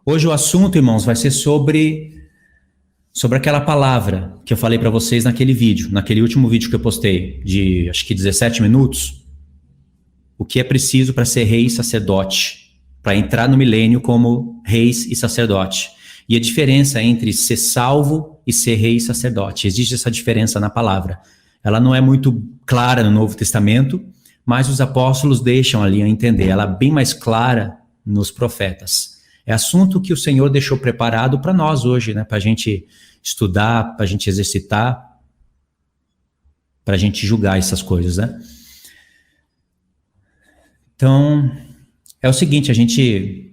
Hoje o assunto, irmãos, vai ser sobre aquela palavra que eu falei para vocês naquele vídeo, naquele último vídeo que eu postei, de acho que 17 minutos. O que é preciso para ser rei e sacerdote, para entrar no milênio como reis e sacerdote. E a diferença entre ser salvo e ser rei e sacerdote. Existe essa diferença na palavra. Ela não é muito clara no Novo Testamento, mas os apóstolos deixam ali a entender. Ela é bem mais clara nos profetas. É assunto que o Senhor deixou preparado para nós hoje, né? Para a gente estudar, para a gente exercitar, para a gente julgar essas coisas, né? Então, é o seguinte,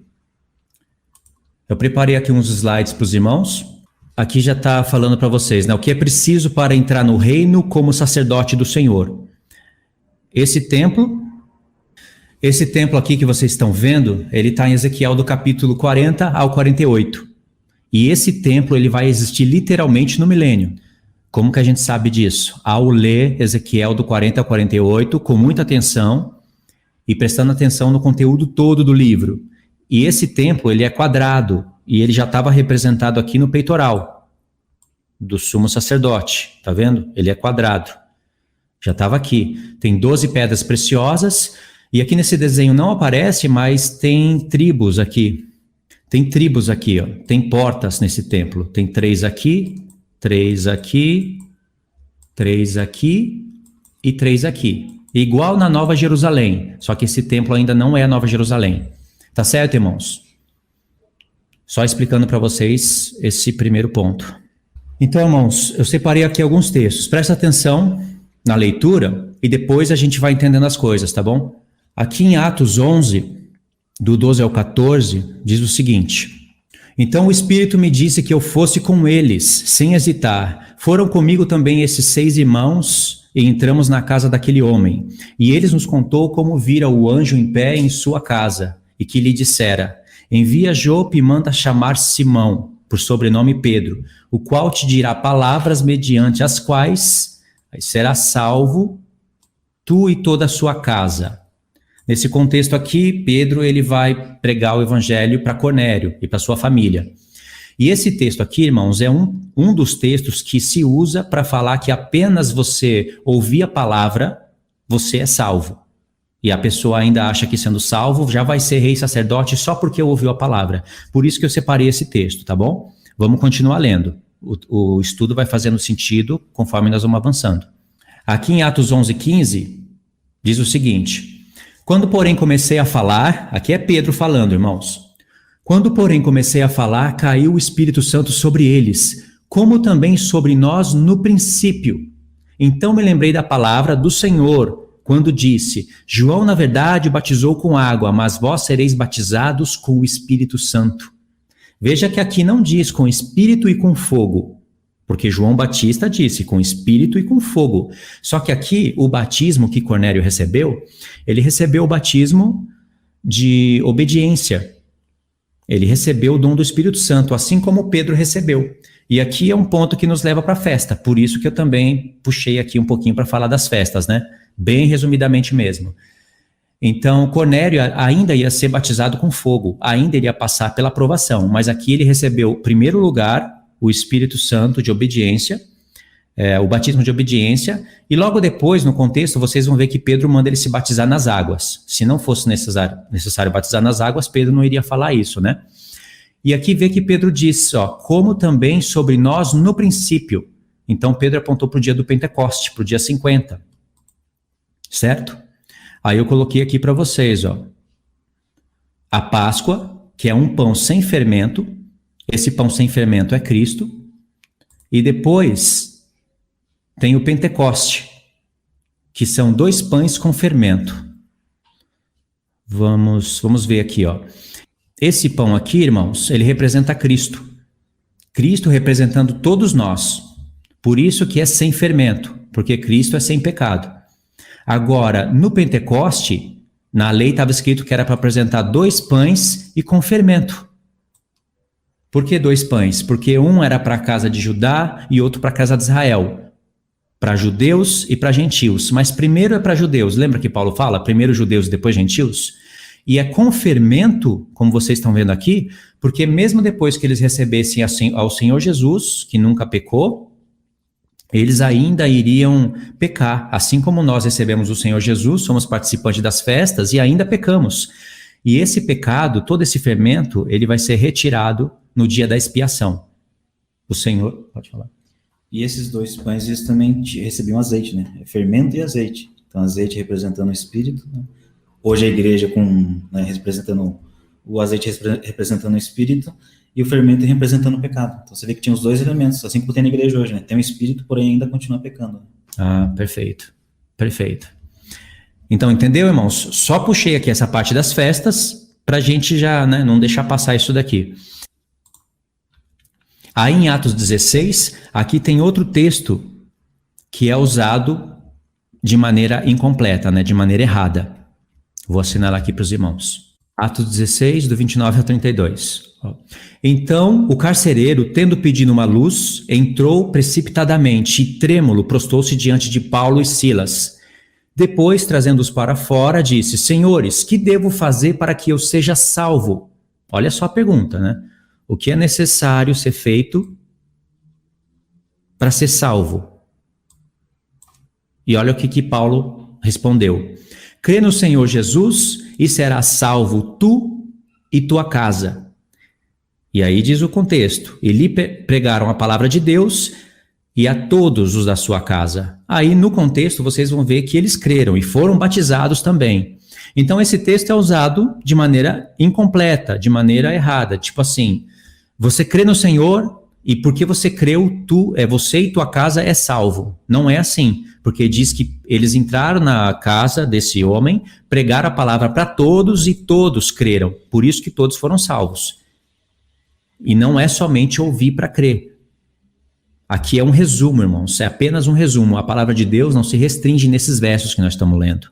eu preparei aqui uns slides para os irmãos. Aqui já está falando para vocês, né? O que é preciso para entrar no reino como sacerdote do Senhor. Esse templo aqui que vocês estão vendo, ele está em Ezequiel do capítulo 40 ao 48. E esse templo ele vai existir literalmente no milênio. Como que a gente sabe disso? Ao ler Ezequiel do 40 ao 48 com muita atenção e prestando atenção no conteúdo todo do livro. E esse templo ele é quadrado e ele já estava representado aqui no peitoral do sumo sacerdote. Tá vendo? Ele é quadrado. Já estava aqui. Tem 12 pedras preciosas e aqui nesse desenho não aparece, mas tem tribos aqui. Tem tribos aqui, ó. Tem portas nesse templo. Tem 3 aqui, 3 aqui, 3 aqui e 3 aqui. Igual na Nova Jerusalém, só que esse templo ainda não é a Nova Jerusalém. Tá certo, irmãos? Só explicando para vocês esse primeiro ponto. Então, irmãos, eu separei aqui alguns textos. Presta atenção na leitura e depois a gente vai entendendo as coisas, tá bom? Aqui em Atos 11, do 12 ao 14, diz o seguinte: Então o Espírito me disse que eu fosse com eles, sem hesitar. Foram comigo também esses 6 irmãos e entramos na casa daquele homem. E eles nos contou como vira o anjo em pé em sua casa e que lhe dissera: Envia Jope e manda chamar Simão, por sobrenome Pedro, o qual te dirá palavras mediante as quais será salvo tu e toda a sua casa. Nesse contexto aqui, Pedro ele vai pregar o evangelho para Cornélio e para sua família. E esse texto aqui, irmãos, é um dos textos que se usa para falar que apenas você ouvir a palavra, você é salvo. E a pessoa ainda acha que sendo salvo já vai ser rei e sacerdote só porque ouviu a palavra. Por isso que eu separei esse texto, tá bom? Vamos continuar lendo. O estudo vai fazendo sentido conforme nós vamos avançando. Aqui em Atos 11:15, diz o seguinte: Quando, porém, comecei a falar, aqui é Pedro falando, irmãos. Quando, porém, comecei a falar, caiu o Espírito Santo sobre eles, como também sobre nós no princípio. Então me lembrei da palavra do Senhor, quando disse: João, na verdade, batizou com água, mas vós sereis batizados com o Espírito Santo. Veja que aqui não diz com espírito e com fogo, porque João Batista disse com espírito e com fogo. Só que aqui, o batismo que Cornélio recebeu, ele recebeu o batismo de obediência. Ele recebeu o dom do Espírito Santo, assim como Pedro recebeu. E aqui é um ponto que nos leva para a festa, por isso que eu também puxei aqui um pouquinho para falar das festas, né? Bem resumidamente mesmo. Então, Cornélio ainda ia ser batizado com fogo, ainda iria passar pela aprovação, mas aqui ele recebeu, em primeiro lugar, o Espírito Santo de obediência, o batismo de obediência, e logo depois, no contexto, vocês vão ver que Pedro manda ele se batizar nas águas. Se não fosse necessário batizar nas águas, Pedro não iria falar isso, né? E aqui vê que Pedro diz, ó, como também sobre nós no princípio. Então Pedro apontou para o dia do Pentecoste, para o dia 50, certo? Aí eu coloquei aqui para vocês, ó, a Páscoa, que é um pão sem fermento. Esse pão sem fermento é Cristo. E depois tem o Pentecoste, que são 2 pães com fermento. Vamos ver aqui, ó. Esse pão aqui, irmãos, ele representa Cristo. Cristo representando todos nós. Por isso que é sem fermento, porque Cristo é sem pecado. Agora, no Pentecoste, na lei estava escrito que era para apresentar 2 pães e com fermento. Por que 2 pães? Porque um era para a casa de Judá e outro para a casa de Israel. Para judeus e para gentios. Mas primeiro é para judeus. Lembra que Paulo fala? Primeiro judeus e depois gentios? E é com fermento, como vocês estão vendo aqui, porque mesmo depois que eles recebessem ao Senhor Jesus, que nunca pecou, eles ainda iriam pecar. Assim como nós recebemos o Senhor Jesus, somos participantes das festas e ainda pecamos. E esse pecado, todo esse fermento, ele vai ser retirado no dia da expiação. O Senhor... Pode falar. E esses dois pães, eles também recebiam azeite, né? Fermento e azeite. Então, azeite representando o Espírito, né? Hoje a igreja representando o azeite representando o Espírito e o fermento representando o pecado. Então, você vê que tinha os dois elementos, assim como tem na igreja hoje, né? Tem o Espírito, porém ainda continua pecando. Ah, perfeito. Perfeito. Então, entendeu, irmãos? Só puxei aqui essa parte das festas para a gente já, né, não deixar passar isso daqui. Aí em Atos 16, aqui tem outro texto que é usado de maneira incompleta, né, de maneira errada. Vou assinalar aqui para os irmãos. Atos 16, do 29 ao 32. Então, o carcereiro, tendo pedido uma luz, entrou precipitadamente e trêmulo prostou-se diante de Paulo e Silas. Depois, trazendo-os para fora, disse: Senhores, que devo fazer para que eu seja salvo? Olha só a pergunta, né? O que é necessário ser feito para ser salvo? E olha o que Paulo respondeu. Crê no Senhor Jesus e serás salvo tu e tua casa. E aí diz o contexto. E lhe pregaram a palavra de Deus e a todos os da sua casa. Aí no contexto vocês vão ver que eles creram e foram batizados também. Então esse texto é usado de maneira incompleta, de maneira errada. Tipo assim, você crê no Senhor e porque você creu, você e tua casa é salvo. Não é assim, porque diz que eles entraram na casa desse homem, pregaram a palavra para todos e todos creram. Por isso que todos foram salvos. E não é somente ouvir para crer. Aqui é um resumo, irmãos, é apenas um resumo. A palavra de Deus não se restringe nesses versos que nós estamos lendo.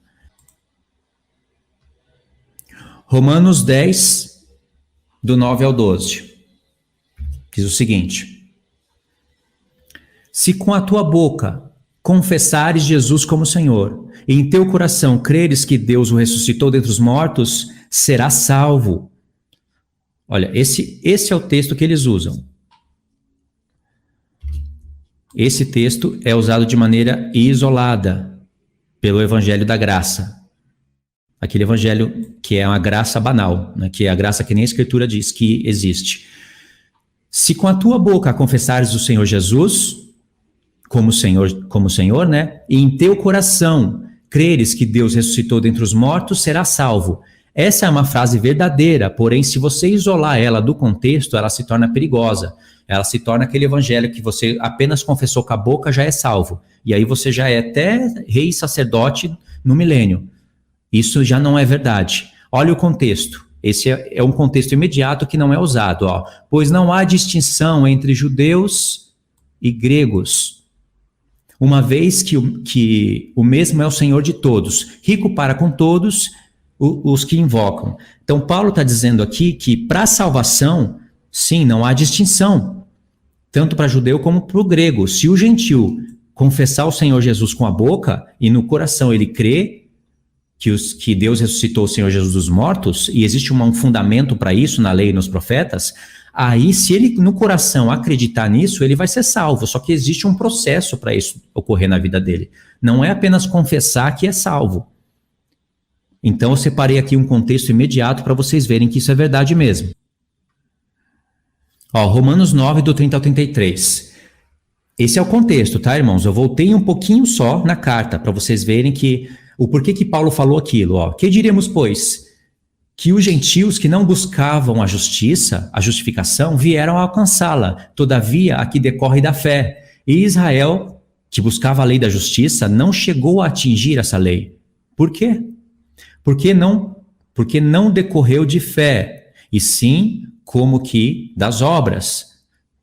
Romanos 10, do 9 ao 12. Diz o seguinte: se com a tua boca confessares Jesus como Senhor, e em teu coração creres que Deus o ressuscitou dentre os mortos, serás salvo. Olha, esse é o texto que eles usam. Esse texto é usado de maneira isolada pelo Evangelho da Graça. Aquele evangelho que é uma graça banal, né, que é a graça que nem a Escritura diz que existe. Se com a tua boca confessares o Senhor Jesus como Senhor, né, e em teu coração creres que Deus ressuscitou dentre os mortos, serás salvo. Essa é uma frase verdadeira, porém, se você isolar ela do contexto, ela se torna perigosa. Ela se torna aquele evangelho que você apenas confessou com a boca, já é salvo. E aí você já é até rei e sacerdote no milênio. Isso já não é verdade. Olha o contexto. Esse é um contexto imediato que não é usado. Ó. Pois não há distinção entre judeus e gregos, uma vez que o mesmo é o Senhor de todos, rico para com todos os que invocam. Então, Paulo está dizendo aqui que para a salvação, sim, não há distinção, tanto para judeu como para o grego. Se o gentil confessar o Senhor Jesus com a boca e no coração ele crê que Deus ressuscitou o Senhor Jesus dos mortos, e existe um fundamento para isso na lei e nos profetas, aí se ele no coração acreditar nisso, ele vai ser salvo, só que existe um processo para isso ocorrer na vida dele. Não é apenas confessar que é salvo. Então eu separei aqui um contexto imediato para vocês verem que isso é verdade mesmo. Ó, Romanos 9, do 30 ao 33. Esse é o contexto, tá, irmãos? Eu voltei um pouquinho só na carta, para vocês verem que o porquê que Paulo falou aquilo. Ó. Que diríamos, pois? Que os gentios que não buscavam a justiça, a justificação, vieram a alcançá-la. Todavia, a que decorre da fé. E Israel, que buscava a lei da justiça, não chegou a atingir essa lei. Por quê? Porque não decorreu de fé, e sim como que das obras.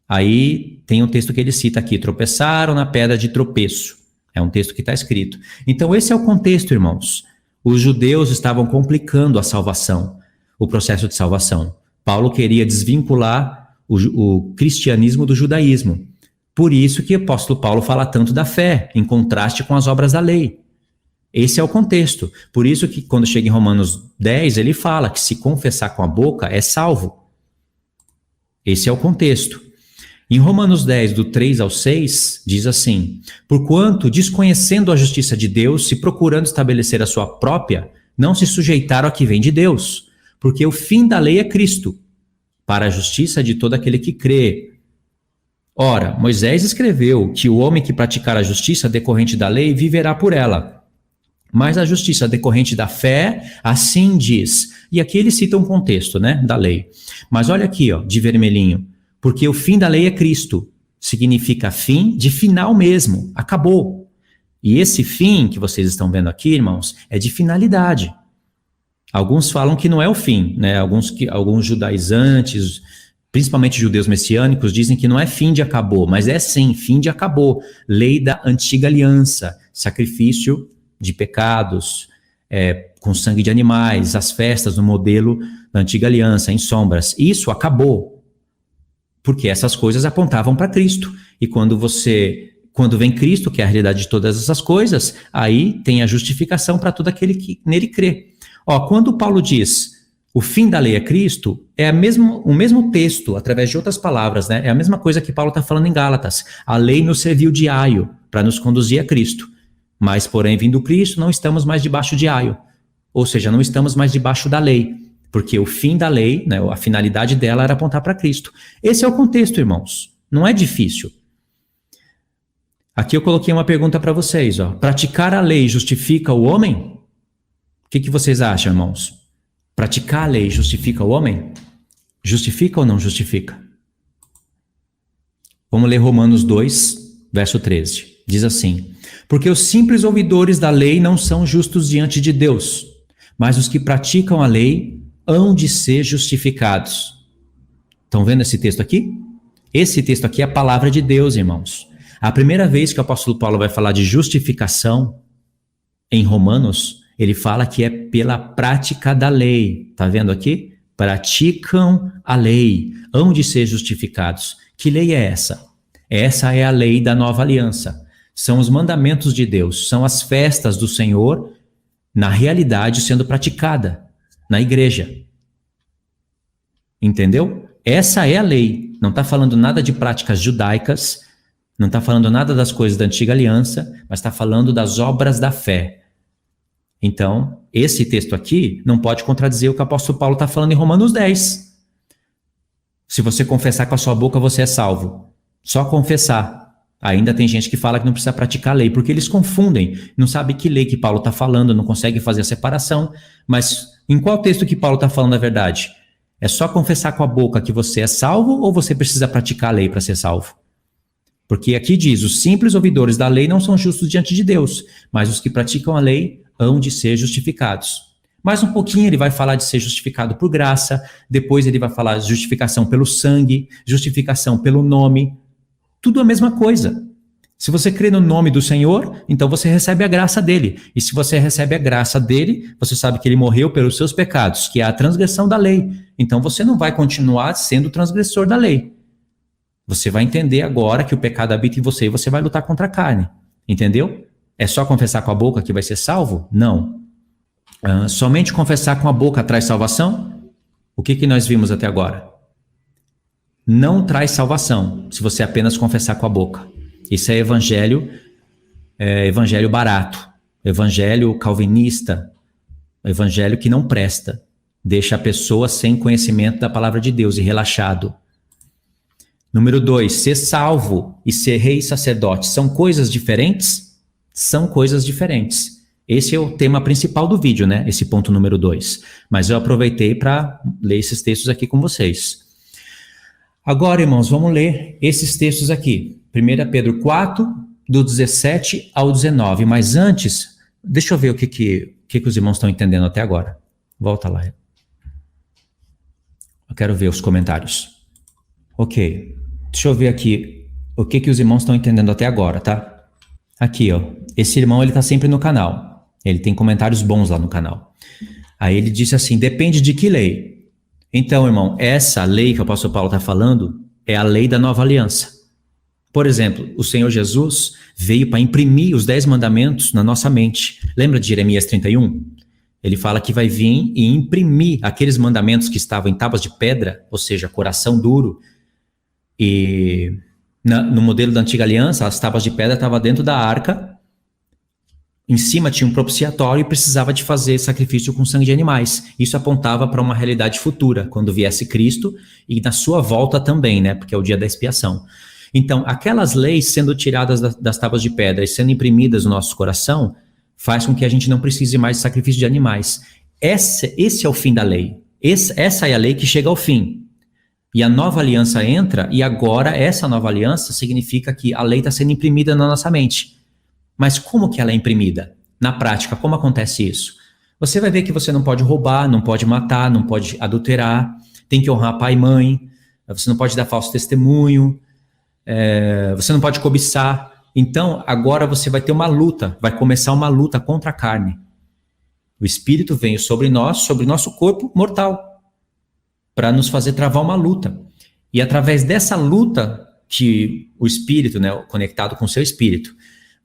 Aí tem um texto que ele cita aqui, tropeçaram na pedra de tropeço. É um texto que está escrito. Então esse é o contexto, irmãos. Os judeus estavam complicando a salvação, o processo de salvação. Paulo queria desvincular o cristianismo do judaísmo. Por isso que o apóstolo Paulo fala tanto da fé, em contraste com as obras da lei. Esse é o contexto. Por isso que quando chega em Romanos 10, ele fala que se confessar com a boca é salvo. Esse é o contexto. Em Romanos 10, do 3 ao 6, diz assim: porquanto, desconhecendo a justiça de Deus, se procurando estabelecer a sua própria, não se sujeitaram a que vem de Deus, porque o fim da lei é Cristo, para a justiça de todo aquele que crê. Ora, Moisés escreveu que o homem que praticar a justiça decorrente da lei viverá por ela. Mas a justiça decorrente da fé, assim diz. E aqui ele cita um contexto, né, da lei. Mas olha aqui, ó, de vermelhinho. Porque o fim da lei é Cristo. Significa fim de final mesmo. Acabou. E esse fim que vocês estão vendo aqui, irmãos, é de finalidade. Alguns falam que não é o fim, né? Alguns judaizantes, principalmente judeus messiânicos, dizem que não é fim de acabou, mas é sim, fim de acabou. Lei da antiga aliança, sacrifício de pecados, com sangue de animais, as festas no modelo da antiga aliança, em sombras. Isso acabou. Porque essas coisas apontavam para Cristo. E quando vem Cristo, que é a realidade de todas essas coisas, aí tem a justificação para todo aquele que nele crê. Ó, quando Paulo diz o fim da lei é Cristo, o mesmo texto, através de outras palavras, né? É a mesma coisa que Paulo está falando em Gálatas. A lei nos serviu de aio para nos conduzir a Cristo. Mas, porém, vindo Cristo, não estamos mais debaixo de aio. Ou seja, não estamos mais debaixo da lei. Porque o fim da lei, né, a finalidade dela era apontar para Cristo. Esse é o contexto, irmãos. Não é difícil. Aqui eu coloquei uma pergunta para vocês. Ó. Praticar a lei justifica o homem? O que vocês acham, irmãos? Praticar a lei justifica o homem? Justifica ou não justifica? Vamos ler Romanos 2, verso 13. Diz assim: porque os simples ouvidores da lei não são justos diante de Deus, mas os que praticam a lei hão de ser justificados. Estão vendo esse texto aqui? Esse texto aqui é a palavra de Deus, irmãos. A primeira vez que o apóstolo Paulo vai falar de justificação em Romanos, ele fala que é pela prática da lei. Está vendo aqui? Praticam a lei, hão de ser justificados. Que lei é essa? Essa é a lei da nova aliança. São os mandamentos de Deus, são as festas do Senhor, na realidade, sendo praticada na igreja. Entendeu? Essa é a lei. Não está falando nada de práticas judaicas, não está falando nada das coisas da antiga aliança, mas está falando das obras da fé. Então, esse texto aqui não pode contradizer o que o apóstolo Paulo está falando em Romanos 10. Se você confessar com a sua boca, você é salvo. Só confessar. Ainda tem gente que fala que não precisa praticar a lei, porque eles confundem, não sabe que lei que Paulo está falando, não consegue fazer a separação. Mas em qual texto que Paulo está falando a verdade? É só confessar com a boca que você é salvo ou você precisa praticar a lei para ser salvo? Porque aqui diz, os simples ouvidores da lei não são justos diante de Deus, mas os que praticam a lei hão de ser justificados. Mais um pouquinho ele vai falar de ser justificado por graça, depois ele vai falar de justificação pelo sangue, justificação pelo nome. Tudo a mesma coisa. Se você crê no nome do Senhor, então você recebe a graça dele. E se você recebe a graça dele, você sabe que ele morreu pelos seus pecados, que é a transgressão da lei. Então você não vai continuar sendo transgressor da lei. Você vai entender agora que o pecado habita em você e você vai lutar contra a carne. Entendeu? É só confessar com a boca que vai ser salvo? Não. Somente confessar com a boca traz salvação? O que nós vimos até agora? Não traz salvação, se você apenas confessar com a boca. Isso é evangelho barato, evangelho calvinista, evangelho que não presta, deixa a pessoa sem conhecimento da palavra de Deus e relaxado. Número 2, ser salvo e ser rei e sacerdote são coisas diferentes? São coisas diferentes. Esse é o tema principal do vídeo, né? Esse ponto número 2. Mas eu aproveitei para ler esses textos aqui com vocês. Agora, irmãos, vamos ler esses textos aqui. 1 Pedro 4, do 17 ao 19. Mas antes, deixa eu ver o que os irmãos estão entendendo até agora. Volta lá. Eu quero ver os comentários. Ok. Deixa eu ver aqui o que os irmãos estão entendendo até agora, tá? Aqui, ó. Esse irmão, ele tá sempre no canal. Ele tem comentários bons lá no canal. Aí ele disse assim, depende de que lei? Então, irmão, essa lei que o apóstolo Paulo está falando é a lei da nova aliança. Por exemplo, o Senhor Jesus veio para imprimir os 10 mandamentos na nossa mente. Lembra de Jeremias 31? Ele fala que vai vir e imprimir aqueles mandamentos que estavam em tábuas de pedra, ou seja, coração duro. E no modelo da antiga aliança, as tábuas de pedra estavam dentro da arca. Em cima tinha um propiciatório e precisava de fazer sacrifício com sangue de animais. Isso apontava para uma realidade futura, quando viesse Cristo e na sua volta também, né? Porque é o dia da expiação. Então, aquelas leis sendo tiradas das tábuas de pedra e sendo imprimidas no nosso coração, faz com que a gente não precise mais de sacrifício de animais. Esse é o fim da lei. Essa é a lei que chega ao fim. E a nova aliança entra, e agora essa nova aliança significa que a lei está sendo imprimida na nossa mente. Mas como que ela é imprimida? Na prática, como acontece isso? Você vai ver que você não pode roubar, não pode matar, não pode adulterar, tem que honrar pai e mãe, você não pode dar falso testemunho, você não pode cobiçar. Então, agora você vai ter uma luta, vai começar uma luta contra a carne. O Espírito veio sobre nós, sobre nosso corpo mortal, para nos fazer travar uma luta. E através dessa luta que o Espírito, né, conectado com o seu Espírito,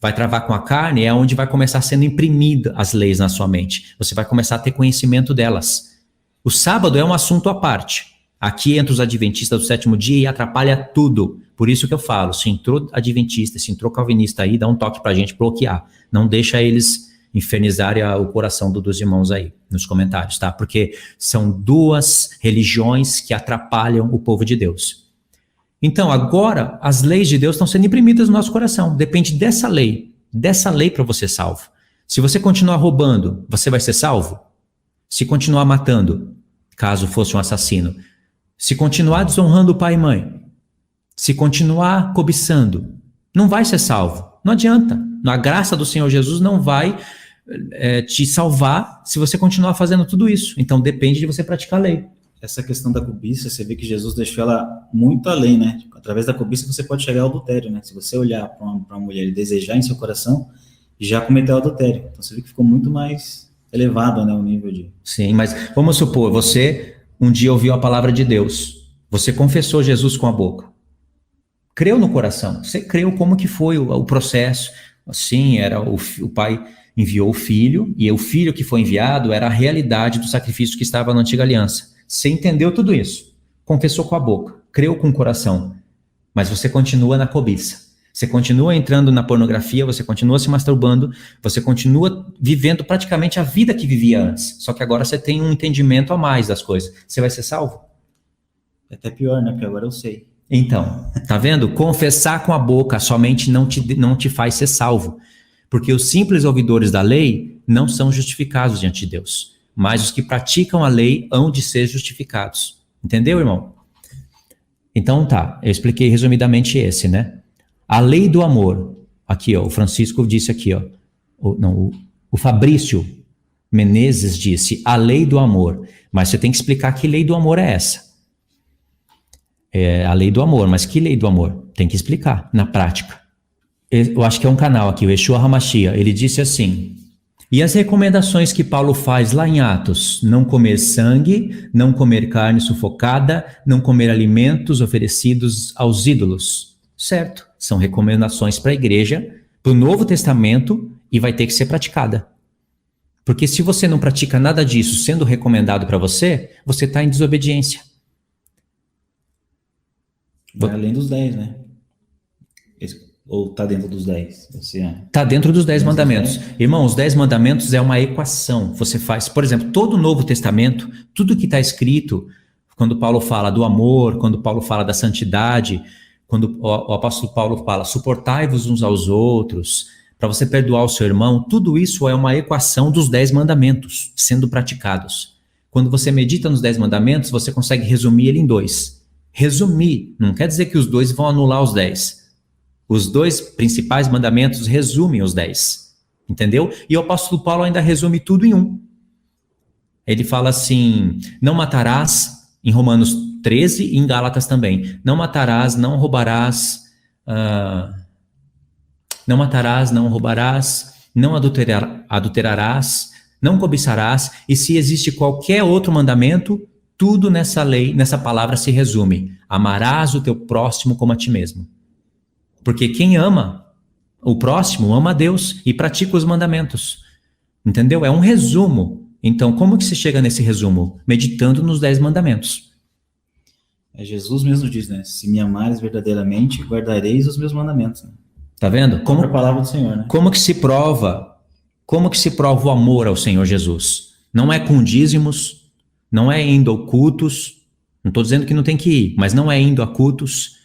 vai travar com a carne, é onde vai começar sendo imprimida as leis na sua mente. Você vai começar a ter conhecimento delas. O sábado é um assunto à parte. Aqui entra os adventistas do sétimo dia e atrapalha tudo. Por isso que eu falo, se entrou adventista, se entrou calvinista aí, dá um toque pra gente bloquear. Não deixa eles infernizarem o coração dos irmãos aí, nos comentários, tá? Porque são duas religiões que atrapalham o povo de Deus. Então, agora, as leis de Deus estão sendo imprimidas no nosso coração. Depende dessa lei para você ser salvo. Se você continuar roubando, você vai ser salvo? Se continuar matando, caso fosse um assassino. Se continuar desonrando o pai e mãe. Se continuar cobiçando, não vai ser salvo. Não adianta. A graça do Senhor Jesus não vai te salvar se você continuar fazendo tudo isso. Então, depende de você praticar a lei. Essa questão da cobiça, você vê que Jesus deixou ela muito além, né? Através da cobiça você pode chegar ao adultério, né? Se você olhar para uma mulher e desejar em seu coração, já cometeu adultério. Então você vê que ficou muito mais elevado, né, o nível de... Sim, mas vamos supor, você um dia ouviu a palavra de Deus, você confessou Jesus com a boca, creu no coração, você creu como que foi o processo, assim, era o pai enviou o filho, e o filho que foi enviado era a realidade do sacrifício que estava na antiga aliança. Você entendeu tudo isso, confessou com a boca, creu com o coração, mas você continua na cobiça, você continua entrando na pornografia, você continua se masturbando, você continua vivendo praticamente a vida que vivia antes, só que agora você tem um entendimento a mais das coisas. Você vai ser salvo? É até pior, né? Porque agora eu sei. Então, tá vendo? Confessar com a boca somente não te faz ser salvo, porque os simples ouvidores da lei não são justificados diante de Deus. Mas os que praticam a lei hão de ser justificados. Entendeu, irmão? Então tá, eu expliquei resumidamente esse, né? A lei do amor. Aqui, ó, o Francisco disse aqui, ó. O Fabrício Menezes disse, a lei do amor. Mas você tem que explicar que lei do amor é essa. É a lei do amor, mas que lei do amor? Tem que explicar na prática. Eu acho que é um canal aqui, o Yeshua Hamashia. Ele disse assim... E as recomendações que Paulo faz lá em Atos? Não comer sangue, não comer carne sufocada, não comer alimentos oferecidos aos ídolos. Certo? São recomendações para a igreja, para o Novo Testamento, e vai ter que ser praticada. Porque se você não pratica nada disso sendo recomendado para você, você está em desobediência. Vai além dos 10, né? Ou está dentro dos 10? Está dentro dos 10 mandamentos. Irmão, os 10 mandamentos é uma equação. Você faz, por exemplo, todo o Novo Testamento, tudo que está escrito, quando Paulo fala do amor, quando Paulo fala da santidade, quando o apóstolo Paulo fala, suportai-vos uns aos outros, para você perdoar o seu irmão, tudo isso é uma equação dos 10 mandamentos sendo praticados. Quando você medita nos 10 mandamentos, você consegue resumir ele em 2. Resumir, não quer dizer que os 2 vão anular os 10. Os 2 principais mandamentos resumem os 10, entendeu? E o apóstolo Paulo ainda resume tudo em 1. Ele fala assim, não matarás, em Romanos 13 e em Gálatas também. Não matarás, não roubarás, não matarás, não roubarás, não adulterarás, não cobiçarás. E se existe qualquer outro mandamento, tudo nessa lei, nessa palavra se resume. Amarás o teu próximo como a ti mesmo. Porque quem ama o próximo ama a Deus e pratica os mandamentos. Entendeu? É um resumo. Então, como que se chega nesse resumo? Meditando nos 10 mandamentos. Jesus mesmo diz, né? Se me amares verdadeiramente, guardareis os meus mandamentos. Né? Tá vendo? Como a palavra do Senhor, né? Como que se prova o amor ao Senhor Jesus? Não é com dízimos, não é indo a cultos, não estou dizendo que não tem que ir, mas não é indo a cultos.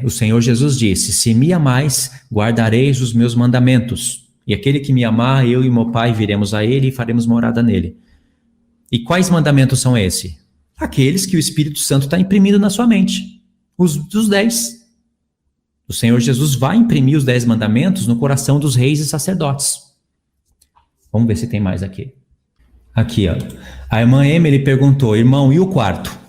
O Senhor Jesus disse, se me amais, guardareis os meus mandamentos. E aquele que me amar, eu e meu Pai viremos a ele e faremos morada nele. E quais mandamentos são esses? Aqueles que o Espírito Santo está imprimindo na sua mente. Os 10. O Senhor Jesus vai imprimir os 10 mandamentos no coração dos reis e sacerdotes. Vamos ver se tem mais aqui. Aqui, ó. A irmã Emily perguntou, irmão, e o quarto?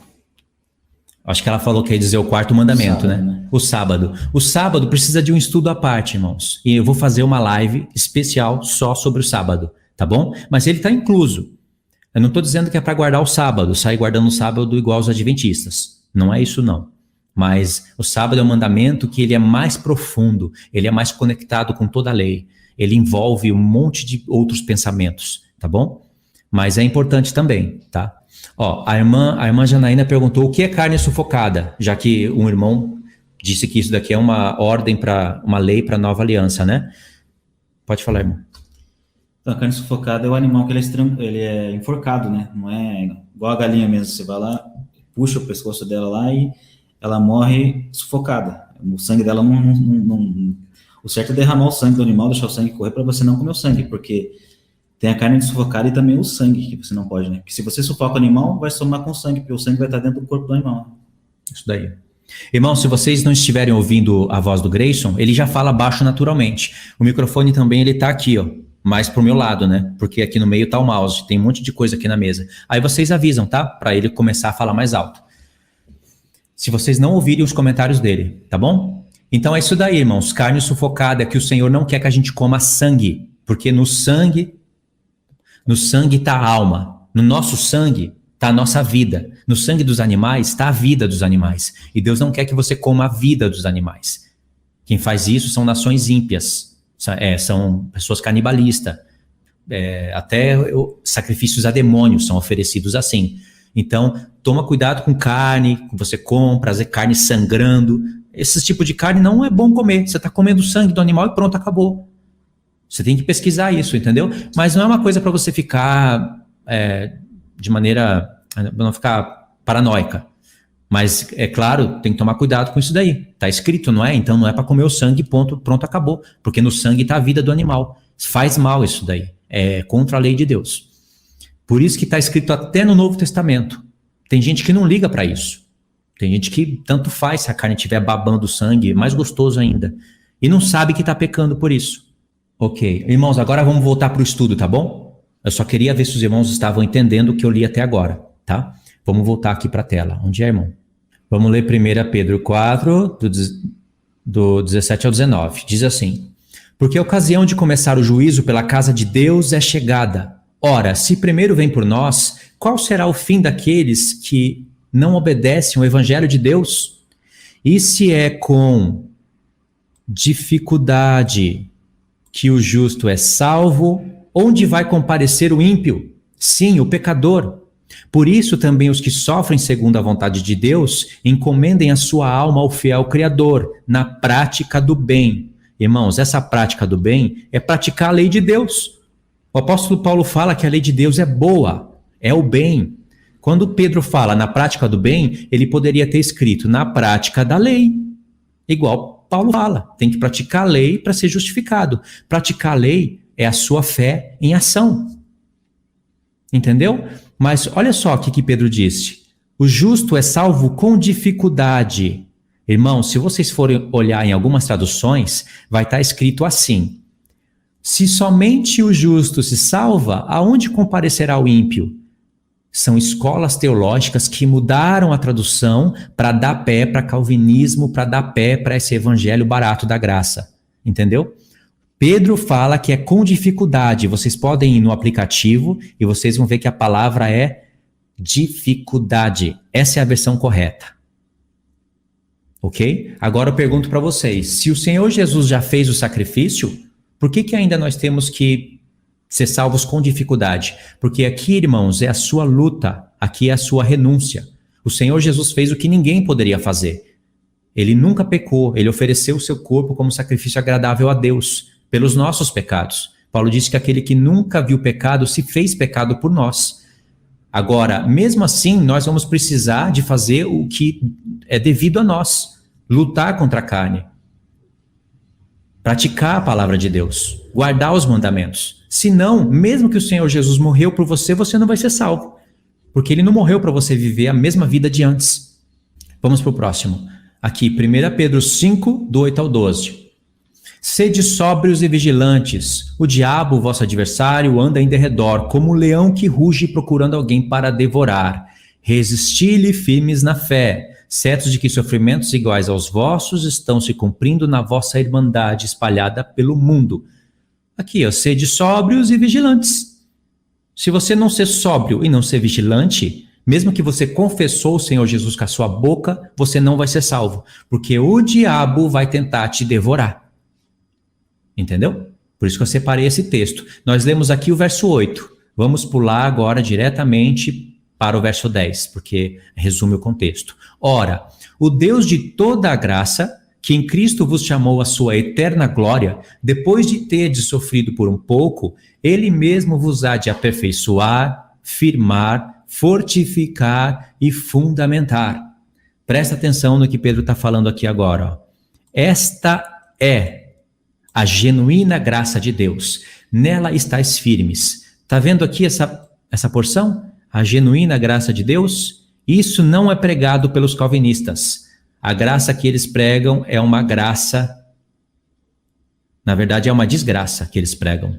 Acho que ela falou que ia dizer o quarto mandamento, né? O sábado. O sábado precisa de um estudo à parte, irmãos. E eu vou fazer uma live especial só sobre o sábado, tá bom? Mas ele está incluso. Eu não estou dizendo que é para guardar o sábado, sair guardando o sábado igual os adventistas. Não é isso, não. Mas o sábado é um mandamento que ele é mais profundo, ele é mais conectado com toda a lei. Ele envolve um monte de outros pensamentos, tá bom? Mas é importante também, tá? Ó, a irmã Janaína perguntou o que é carne sufocada, já que um irmão disse que isso daqui é uma ordem para uma lei para a nova aliança, né? Pode falar, irmão. Então, a carne sufocada é o animal que ele é enforcado, né? Não é igual a galinha mesmo. Você vai lá, puxa o pescoço dela lá e ela morre sufocada. O sangue dela não... O certo é derramar o sangue do animal, deixar o sangue correr para você não comer o sangue, porque tem a carne sufocada e também o sangue que você não pode, né? Porque se você sufoca o animal, vai somar com sangue, porque o sangue vai estar dentro do corpo do animal. Isso daí. Irmão, se vocês não estiverem ouvindo a voz do Grayson, ele já fala baixo naturalmente. O microfone também, ele tá aqui, ó, mais pro meu lado, né? Porque aqui no meio tá o mouse, tem um monte de coisa aqui na mesa. Aí vocês avisam, tá? Para ele começar a falar mais alto. Se vocês não ouvirem os comentários dele, tá bom? Então é isso daí, irmãos. Carne sufocada é que o Senhor não quer que a gente coma sangue, porque no sangue está a alma. No nosso sangue está a nossa vida. No sangue dos animais está a vida dos animais. E Deus não quer que você coma a vida dos animais. Quem faz isso são nações ímpias. São pessoas canibalistas. Até sacrifícios a demônios são oferecidos assim. Então, toma cuidado com carne que você compra, carne sangrando. Esse tipo de carne não é bom comer. Você está comendo o sangue do animal e pronto, acabou. Você tem que pesquisar isso, entendeu? Mas não é uma coisa para você ficar de maneira... não ficar paranoica. Mas, é claro, tem que tomar cuidado com isso daí. Está escrito, não é? Então não é para comer o sangue, ponto, pronto, acabou. Porque no sangue está a vida do animal. Faz mal isso daí. É contra a lei de Deus. Por isso que está escrito até no Novo Testamento. Tem gente que não liga para isso. Tem gente que tanto faz se a carne estiver babando sangue, mais gostoso ainda. E não sabe que está pecando por isso. Ok. Irmãos, agora vamos voltar para o estudo, tá bom? Eu só queria ver se os irmãos estavam entendendo o que eu li até agora, tá? Vamos voltar aqui para a tela. Onde é, irmão? Vamos ler 1 Pedro 4, do 17 ao 19. Diz assim: porque a ocasião de começar o juízo pela casa de Deus é chegada. Ora, se primeiro vem por nós, qual será o fim daqueles que não obedecem ao evangelho de Deus? E se é com dificuldade que o justo é salvo, onde vai comparecer o ímpio? Sim, o pecador. Por isso também os que sofrem segundo a vontade de Deus, encomendem a sua alma ao fiel Criador, na prática do bem. Irmãos, essa prática do bem é praticar a lei de Deus. O apóstolo Paulo fala que a lei de Deus é boa, é o bem. Quando Pedro fala na prática do bem, ele poderia ter escrito na prática da lei. Igual Paulo fala, tem que praticar a lei para ser justificado. Praticar a lei é a sua fé em ação. Entendeu? Mas olha só o que Pedro disse. O justo é salvo com dificuldade. Irmão, se vocês forem olhar em algumas traduções, vai estar escrito assim: se somente o justo se salva, aonde comparecerá o ímpio? São escolas teológicas que mudaram a tradução para dar pé para calvinismo, para dar pé para esse evangelho barato da graça. Entendeu? Pedro fala que é com dificuldade. Vocês podem ir no aplicativo e vocês vão ver que a palavra é dificuldade. Essa é a versão correta. Ok? Agora eu pergunto para vocês, se o Senhor Jesus já fez o sacrifício, por que ainda nós temos que ser salvos com dificuldade? Porque aqui, irmãos, é a sua luta, aqui é a sua renúncia. O Senhor Jesus fez o que ninguém poderia fazer. Ele nunca pecou, ele ofereceu o seu corpo como sacrifício agradável a Deus, pelos nossos pecados. Paulo disse que aquele que nunca viu pecado se fez pecado por nós. Agora, mesmo assim, nós vamos precisar de fazer o que é devido a nós, lutar contra a carne, praticar a palavra de Deus, guardar os mandamentos. Senão, mesmo que o Senhor Jesus morreu por você, você não vai ser salvo, porque ele não morreu para você viver a mesma vida de antes. Vamos para o próximo. Aqui, 1 Pedro 5, do 8 ao 12. Sede sóbrios e vigilantes. O diabo, vosso adversário, anda em derredor, como um leão que ruge procurando alguém para devorar. Resisti-lhe firmes na fé, certos de que sofrimentos iguais aos vossos estão se cumprindo na vossa irmandade espalhada pelo mundo. Aqui, ó, sede sóbrios e vigilantes. Se você não ser sóbrio e não ser vigilante, mesmo que você confessou o Senhor Jesus com a sua boca, você não vai ser salvo, porque o diabo vai tentar te devorar. Entendeu? Por isso que eu separei esse texto. Nós lemos aqui o verso 8. Vamos pular agora diretamente para o verso 10, porque resume o contexto. Ora, o Deus de toda a graça, que em Cristo vos chamou à sua eterna glória, depois de terdes sofrido por um pouco, ele mesmo vos há de aperfeiçoar, firmar, fortificar e fundamentar. Presta atenção no que Pedro está falando aqui agora. Ó. Esta é a genuína graça de Deus. Nela estáis firmes. Está vendo aqui essa porção? A genuína graça de Deus? Isso não é pregado pelos calvinistas. A graça que eles pregam é uma graça, na verdade é uma desgraça que eles pregam.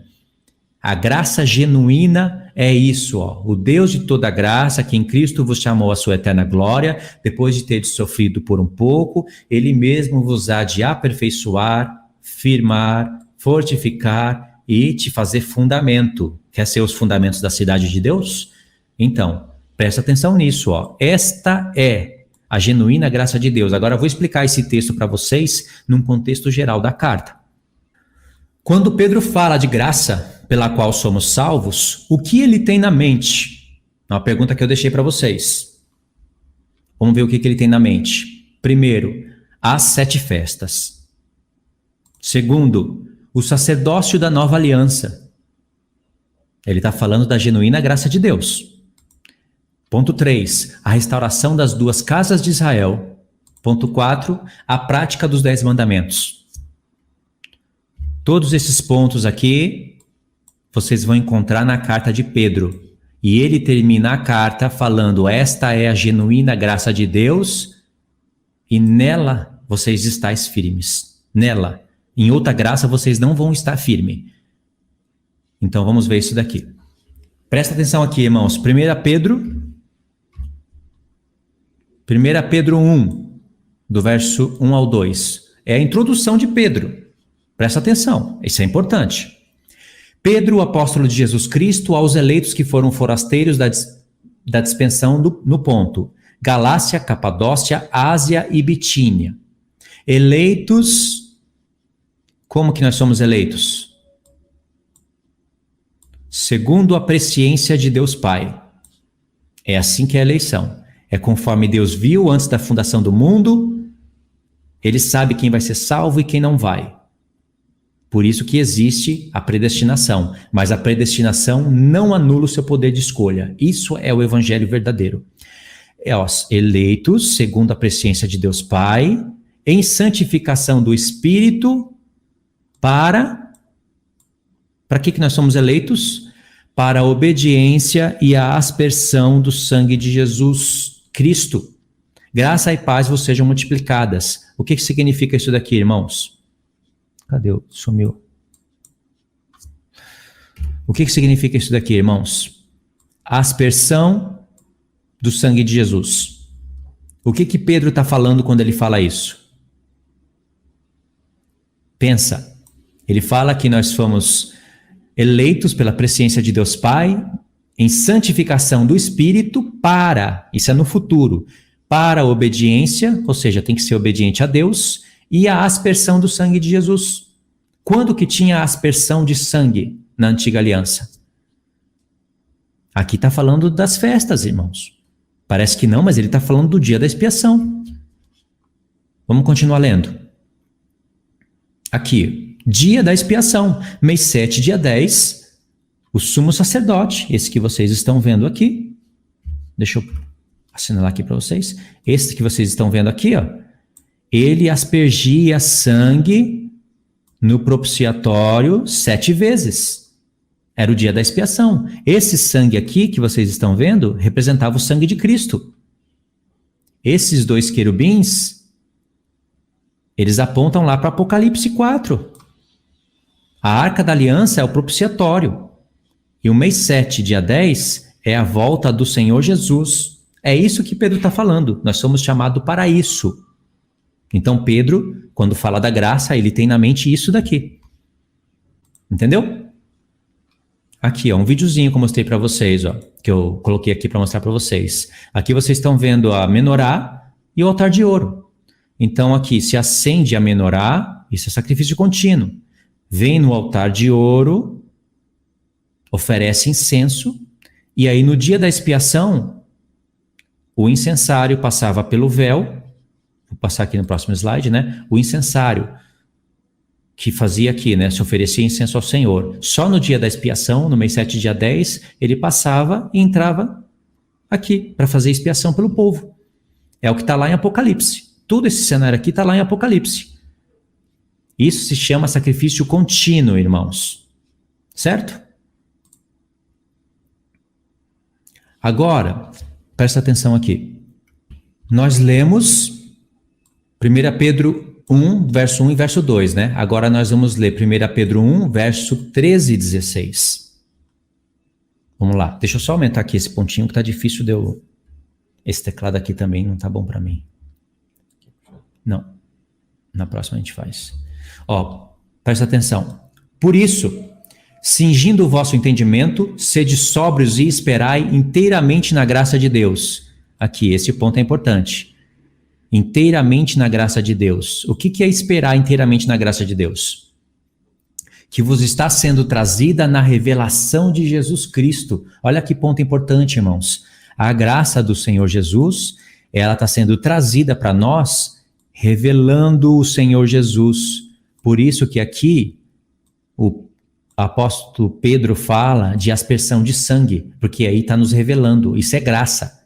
A graça genuína é isso, ó. O Deus de toda graça, que em Cristo vos chamou à sua eterna glória, depois de ter sofrido por um pouco, ele mesmo vos há de aperfeiçoar, firmar, fortificar e te fazer fundamento. Quer ser os fundamentos da cidade de Deus? Então, presta atenção nisso, ó. Esta é a genuína graça de Deus. Agora eu vou explicar esse texto para vocês num contexto geral da carta. Quando Pedro fala de graça pela qual somos salvos, o que ele tem na mente? É uma pergunta que eu deixei para vocês. Vamos ver o que ele tem na mente. Primeiro, as 7 festas. Segundo, o sacerdócio da nova aliança. Ele está falando da genuína graça de Deus. Ponto 3, a restauração das 2 casas de Israel. Ponto 4, a prática dos 10 mandamentos. Todos esses pontos aqui, vocês vão encontrar na carta de Pedro. E ele termina a carta falando, esta é a genuína graça de Deus, e nela vocês estáis firmes. Nela. Em outra graça vocês não vão estar firmes. Então vamos ver isso daqui. Presta atenção aqui, irmãos. 1 Pedro 1, do verso 1 ao 2. É a introdução de Pedro. Presta atenção, isso é importante. Pedro, apóstolo de Jesus Cristo, aos eleitos que foram forasteiros da dispersão no ponto. Galácia, Capadócia, Ásia e Bitínia. Eleitos... Como que nós somos eleitos? Segundo a presciência de Deus Pai. É assim que é a eleição. É conforme Deus viu antes da fundação do mundo, ele sabe quem vai ser salvo e quem não vai. Por isso que existe a predestinação. Mas a predestinação não anula o seu poder de escolha. Isso é o evangelho verdadeiro. É os eleitos, segundo a presciência de Deus Pai, em santificação do Espírito, para que nós somos eleitos? Para a obediência e a aspersão do sangue de Jesus Cristo. Graça e paz vos sejam multiplicadas. O que significa isso daqui, irmãos? Cadê? Sumiu. O que significa isso daqui, irmãos? A aspersão do sangue de Jesus. O que Pedro está falando quando ele fala isso? Pensa. Ele fala que nós fomos eleitos pela presciência de Deus Pai, em santificação do Espírito para, isso é no futuro, para a obediência, ou seja, tem que ser obediente a Deus, e a aspersão do sangue de Jesus. Quando que tinha a aspersão de sangue na antiga aliança? Aqui está falando das festas, irmãos. Parece que não, mas ele está falando do dia da expiação. Vamos continuar lendo. Aqui, dia da expiação, mês 7, dia 10, o sumo sacerdote, esse que vocês estão vendo aqui, deixa eu assinalar aqui para vocês, esse que vocês estão vendo aqui, ó, ele aspergia sangue no propiciatório 7 vezes. Era o dia da expiação. Esse sangue aqui que vocês estão vendo representava o sangue de Cristo. Esses 2 querubins, eles apontam lá para Apocalipse 4. A Arca da Aliança é o propiciatório. E o mês 7, dia 10, é a volta do Senhor Jesus. É isso que Pedro está falando. Nós somos chamados para isso. Então Pedro, quando fala da graça, ele tem na mente isso daqui. Entendeu? Aqui, ó, um videozinho que eu mostrei para vocês, ó, que eu coloquei aqui para mostrar para vocês. Aqui vocês estão vendo a menorá e o altar de ouro. Então aqui se acende a menorá, isso é sacrifício contínuo. Vem no altar de ouro, oferece incenso, e aí no dia da expiação, o incensário passava pelo véu, vou passar aqui no próximo slide, né? O incensário que fazia aqui, né? Se oferecia incenso ao Senhor. Só no dia da expiação, no mês 7, dia 10, ele passava e entrava aqui para fazer expiação pelo povo. É o que está lá em Apocalipse. Todo esse cenário aqui está lá em Apocalipse. Isso se chama sacrifício contínuo, irmãos. Certo? Agora, presta atenção aqui. Nós lemos 1 Pedro 1, verso 1 e verso 2, né? Agora nós vamos ler 1 Pedro 1, verso 13 e 16. Vamos lá. Deixa eu só aumentar aqui esse pontinho que tá difícil de eu... Esse teclado aqui também não tá bom para mim. Não. Na próxima a gente faz. Ó, presta atenção. Por isso, cingindo o vosso entendimento, sede sóbrios e esperai inteiramente na graça de Deus. Aqui, esse ponto é importante. Inteiramente na graça de Deus. O que é esperar inteiramente na graça de Deus? Que vos está sendo trazida na revelação de Jesus Cristo. Olha que ponto importante, irmãos. A graça do Senhor Jesus, ela está sendo trazida para nós, revelando o Senhor Jesus. Por isso que aqui o apóstolo Pedro fala de aspersão de sangue, porque aí está nos revelando. Isso é graça.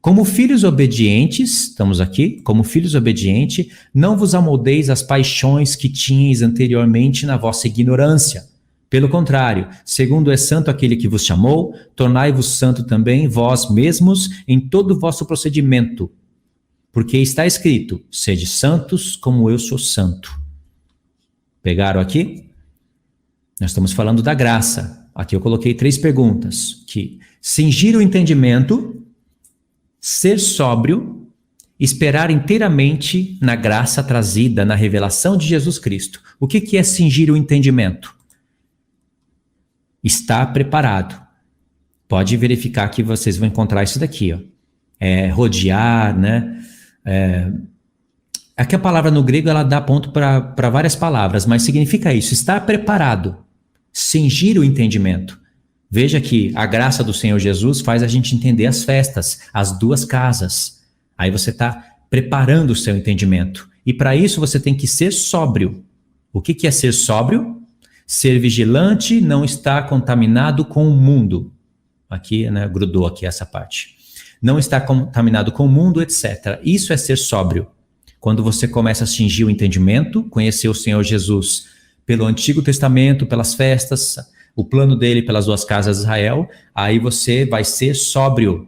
Como filhos obedientes, estamos aqui, como filhos obedientes, não vos amoldeis às paixões que tinhais anteriormente na vossa ignorância. Pelo contrário, segundo é santo aquele que vos chamou, tornai-vos santo também vós mesmos em todo o vosso procedimento. Porque está escrito, sede santos como eu sou santo. Pegaram aqui? Nós estamos falando da graça. Aqui eu coloquei 3 perguntas, que cingir o entendimento, ser sóbrio, esperar inteiramente na graça trazida na revelação de Jesus Cristo. O que é cingir o entendimento? Estar preparado. Pode verificar que vocês vão encontrar isso daqui, ó. Rodear, né? Aqui a palavra no grego ela dá ponto para várias palavras, mas significa isso, estar preparado, cingir o entendimento. Veja que a graça do Senhor Jesus faz a gente entender as festas, as 2 casas. Aí você está preparando o seu entendimento. E para isso você tem que ser sóbrio. O que é ser sóbrio? Ser vigilante, não estar contaminado com o mundo. Aqui, né, grudou aqui essa parte. Não estar contaminado com o mundo, etc. Isso é ser sóbrio. Quando você começa a cingir o entendimento, conhecer o Senhor Jesus pelo Antigo Testamento, pelas festas, o plano dele pelas 2 casas de Israel, aí você vai ser sóbrio.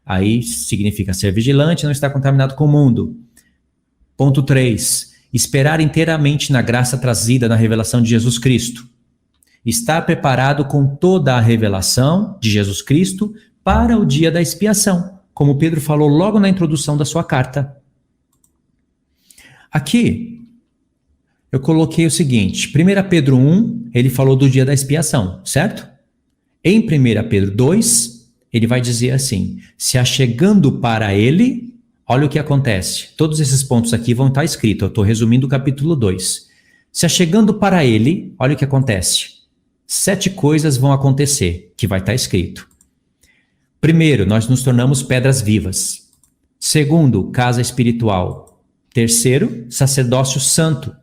Aí significa ser vigilante, não estar contaminado com o mundo. Ponto 3. Esperar inteiramente na graça trazida na revelação de Jesus Cristo. Estar preparado com toda a revelação de Jesus Cristo para o dia da expiação, como Pedro falou logo na introdução da sua carta. Aqui, eu coloquei o seguinte, 1 Pedro 1, ele falou do dia da expiação, certo? Em 1 Pedro 2, ele vai dizer assim: se achegando para ele, olha o que acontece. Todos esses pontos aqui vão estar escritos, eu estou resumindo o capítulo 2. Se achegando para ele, olha o que acontece. 7 coisas vão acontecer, que vai estar escrito. Primeiro, nós nos tornamos pedras vivas. Segundo, casa espiritual. Terceiro, sacerdócio santo.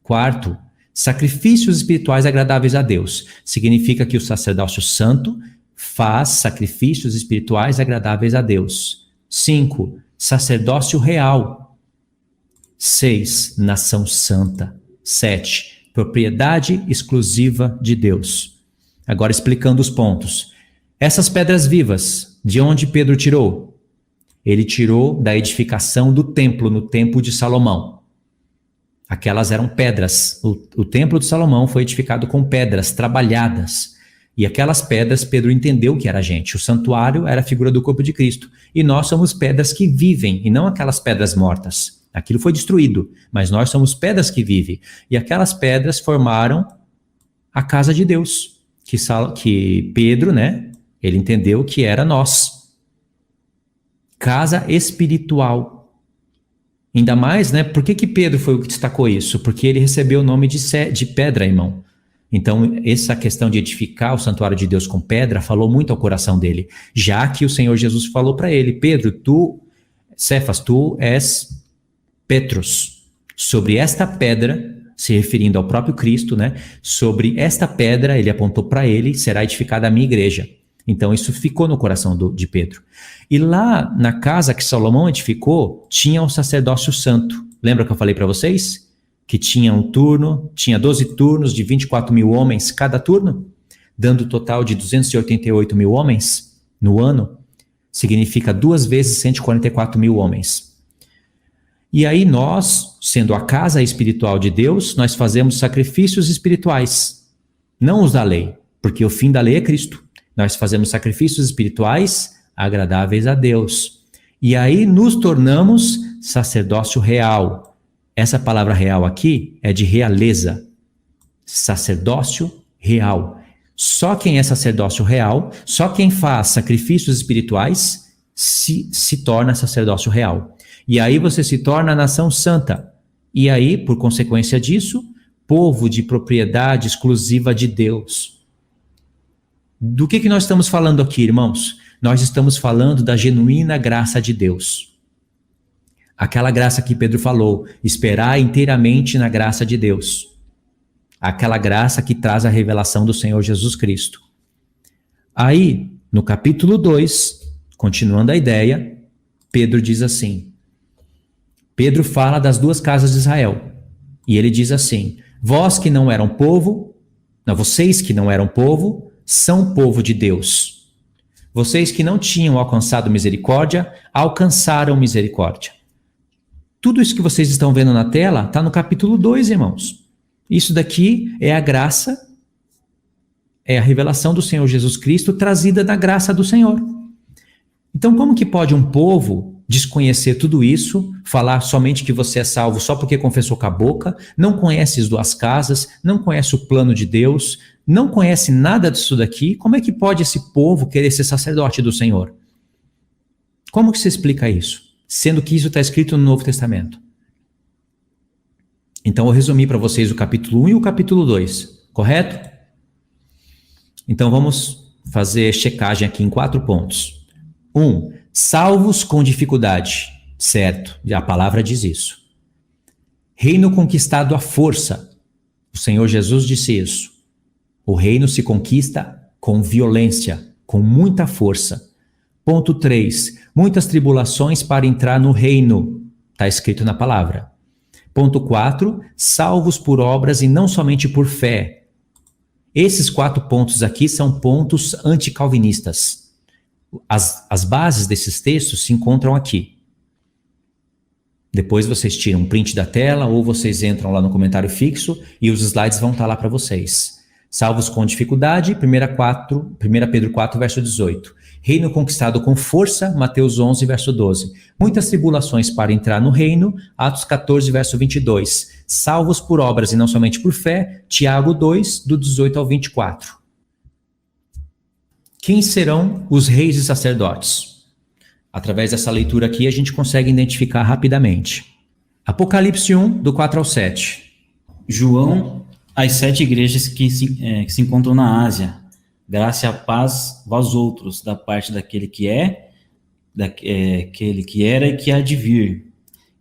Quarto, sacrifícios espirituais agradáveis a Deus. Significa que o sacerdócio santo faz sacrifícios espirituais agradáveis a Deus. 5, sacerdócio real. 6, nação santa. 7, propriedade exclusiva de Deus. Agora explicando os pontos. Essas pedras vivas, de onde Pedro tirou? Ele tirou da edificação do templo, no templo de Salomão. Aquelas eram pedras. O templo de Salomão foi edificado com pedras trabalhadas. E aquelas pedras, Pedro entendeu que era a gente. O santuário era a figura do corpo de Cristo. E nós somos pedras que vivem, e não aquelas pedras mortas. Aquilo foi destruído, mas nós somos pedras que vivem. E aquelas pedras formaram a casa de Deus, que Pedro, né, ele entendeu que era nós. Casa espiritual. Ainda mais, né, por que Pedro foi o que destacou isso? Porque ele recebeu o nome de pedra, irmão. Então, essa questão de edificar o santuário de Deus com pedra falou muito ao coração dele, já que o Senhor Jesus falou para ele: Pedro, Cefas, tu és Petros, sobre esta pedra, se referindo ao próprio Cristo, né? Sobre esta pedra, ele apontou para ele, será edificada a minha igreja. Então isso ficou no coração de Pedro. E lá na casa que Salomão edificou, tinha um sacerdócio santo. Lembra que eu falei para vocês? Que tinha um turno, tinha 12 turnos de 24 mil homens cada turno, dando um total de 288 mil homens no ano. Significa 2 vezes 144 mil homens. E aí nós, sendo a casa espiritual de Deus, nós fazemos sacrifícios espirituais, não os da lei, porque o fim da lei é Cristo. Nós fazemos sacrifícios espirituais agradáveis a Deus. E aí nos tornamos sacerdócio real. Essa palavra real aqui é de realeza. Sacerdócio real. Só quem é sacerdócio real, só quem faz sacrifícios espirituais se torna sacerdócio real. E aí você se torna a nação santa. E aí, por consequência disso, povo de propriedade exclusiva de Deus. Do que nós estamos falando aqui, irmãos? Nós estamos falando da genuína graça de Deus. Aquela graça que Pedro falou, esperar inteiramente na graça de Deus. Aquela graça que traz a revelação do Senhor Jesus Cristo. Aí, no capítulo 2, continuando a ideia, Pedro diz assim, Pedro fala das 2 casas de Israel. E ele diz assim: vocês que não eram povo, são povo de Deus. Vocês que não tinham alcançado misericórdia, alcançaram misericórdia. Tudo isso que vocês estão vendo na tela está no capítulo 2, irmãos. Isso daqui é a graça, é a revelação do Senhor Jesus Cristo trazida da graça do Senhor. Então, como que pode um povo desconhecer tudo isso, falar somente que você é salvo só porque confessou com a boca, não conhece as 2 casas, não conhece o plano de Deus, não conhece nada disso daqui? Como é que pode esse povo querer ser sacerdote do Senhor? Como que se explica isso? Sendo que isso está escrito no Novo Testamento. Então eu resumi para vocês o capítulo 1 e o capítulo 2, correto? Então vamos fazer checagem aqui em 4 pontos. 1. Salvos com dificuldade, certo? A palavra diz isso. Reino conquistado à força. O Senhor Jesus disse isso. O reino se conquista com violência, com muita força. Ponto 3. Muitas tribulações para entrar no reino. Está escrito na palavra. Ponto 4. Salvos por obras e não somente por fé. Esses 4 pontos aqui são pontos anticalvinistas. As bases desses textos se encontram aqui. Depois vocês tiram um print da tela ou vocês entram lá no comentário fixo e os slides vão estar lá para vocês. Salvos com dificuldade, 1 Pedro 4, verso 18. Reino conquistado com força, Mateus 11, verso 12. Muitas tribulações para entrar no reino, Atos 14, verso 22. Salvos por obras e não somente por fé, Tiago 2, do 18 ao 24. Quem serão os reis e sacerdotes? Através dessa leitura aqui, a gente consegue identificar rapidamente. Apocalipse 1, do 4 ao 7. João, as 7 igrejas que se encontram na Ásia. Graça e a paz vós outros, da parte daquele que é, daquele que era e que há de vir,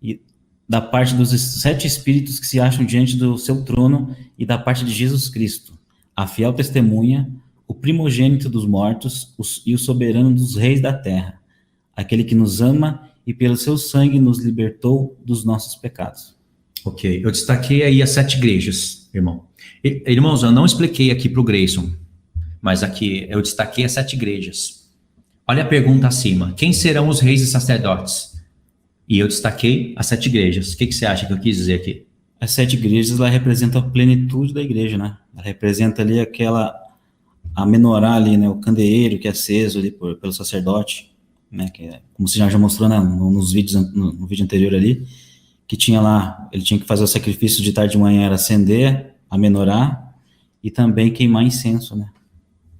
e da parte dos 7 espíritos que se acham diante do seu trono, e da parte de Jesus Cristo, a fiel testemunha, o primogênito dos mortos e o soberano dos reis da terra, aquele que nos ama e pelo seu sangue nos libertou dos nossos pecados. Ok, eu destaquei aí as 7 igrejas, irmão. Irmãos, eu não expliquei aqui para o Grayson, mas aqui eu destaquei as 7 igrejas. Olha a pergunta acima: quem serão os reis e sacerdotes? E eu destaquei as 7 igrejas. O que você acha que eu quis dizer aqui? As 7 igrejas, ela representa a plenitude da igreja, né? Ela representa ali a menorá ali, né? O candeeiro que é aceso ali pelo sacerdote, né? Que é, como você já mostrou, né? Nos vídeos, no vídeo anterior ali, que tinha lá, ele tinha que fazer o sacrifício de tarde e de manhã, era acender a menorá e também queimar incenso, né?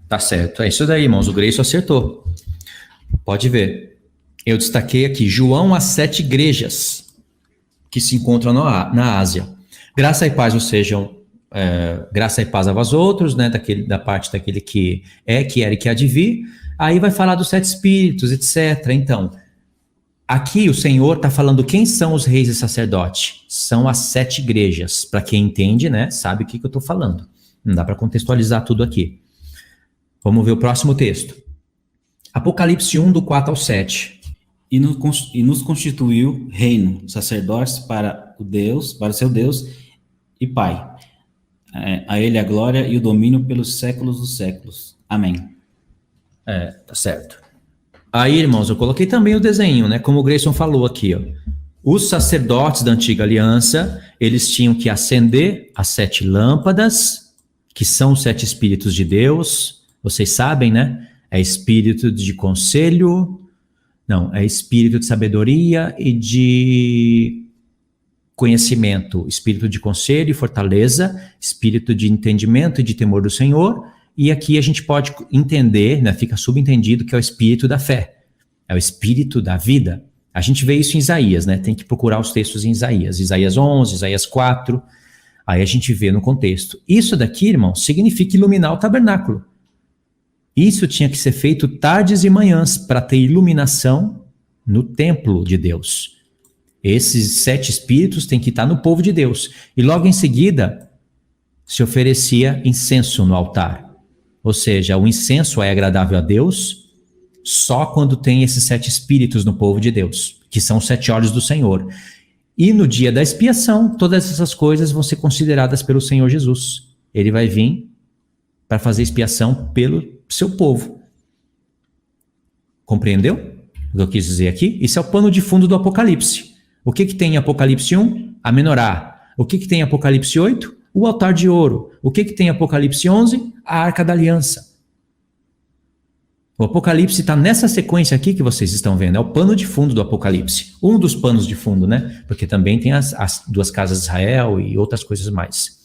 Tá certo, é isso daí, irmãos, o Grayson acertou. Pode ver. Eu destaquei aqui, João, as 7 igrejas que se encontram na Ásia. Graça e paz, ou sejam, graça e paz a vós outros, né, da parte daquele que era e que há de vir. Aí vai falar dos 7 espíritos, etc. Então, aqui o Senhor está falando quem são os reis e sacerdotes. São as 7 igrejas. Para quem entende, né, sabe o que eu estou falando. Não dá para contextualizar tudo aqui. Vamos ver o próximo texto. Apocalipse 1, do 4 ao 7. E nos constituiu reino, sacerdotes para o seu Deus e Pai. A ele a glória e o domínio pelos séculos dos séculos. Amém. Tá certo. Aí, irmãos, eu coloquei também o desenho, né? Como o Grayson falou aqui, ó. Os sacerdotes da antiga aliança, eles tinham que acender as 7 lâmpadas, que são os 7 espíritos de Deus. Vocês sabem, né? É espírito de conselho, não, é espírito de sabedoria e de conhecimento, espírito de conselho e fortaleza, espírito de entendimento e de temor do Senhor, e aqui a gente pode entender, né, fica subentendido que é o espírito da fé, é o espírito da vida. A gente vê isso em Isaías, né, tem que procurar os textos em Isaías 11, Isaías 4, aí a gente vê no contexto. Isso daqui, irmão, significa iluminar o tabernáculo. Isso tinha que ser feito tardes e manhãs para ter iluminação no templo de Deus. Esses 7 espíritos têm que estar no povo de Deus. E logo em seguida, se oferecia incenso no altar. Ou seja, o incenso é agradável a Deus só quando tem esses 7 espíritos no povo de Deus, que são os 7 olhos do Senhor. E no dia da expiação, todas essas coisas vão ser consideradas pelo Senhor Jesus. Ele vai vir para fazer expiação pelo seu povo. Compreendeu o que eu quis dizer aqui? Isso é o pano de fundo do Apocalipse. O que tem em Apocalipse 1? A menorá. O que tem em Apocalipse 8? O altar de ouro. O que tem em Apocalipse 11? A arca da aliança. O Apocalipse está nessa sequência aqui que vocês estão vendo. É o pano de fundo do Apocalipse. Um dos panos de fundo, né? Porque também tem as 2 casas de Israel e outras coisas mais.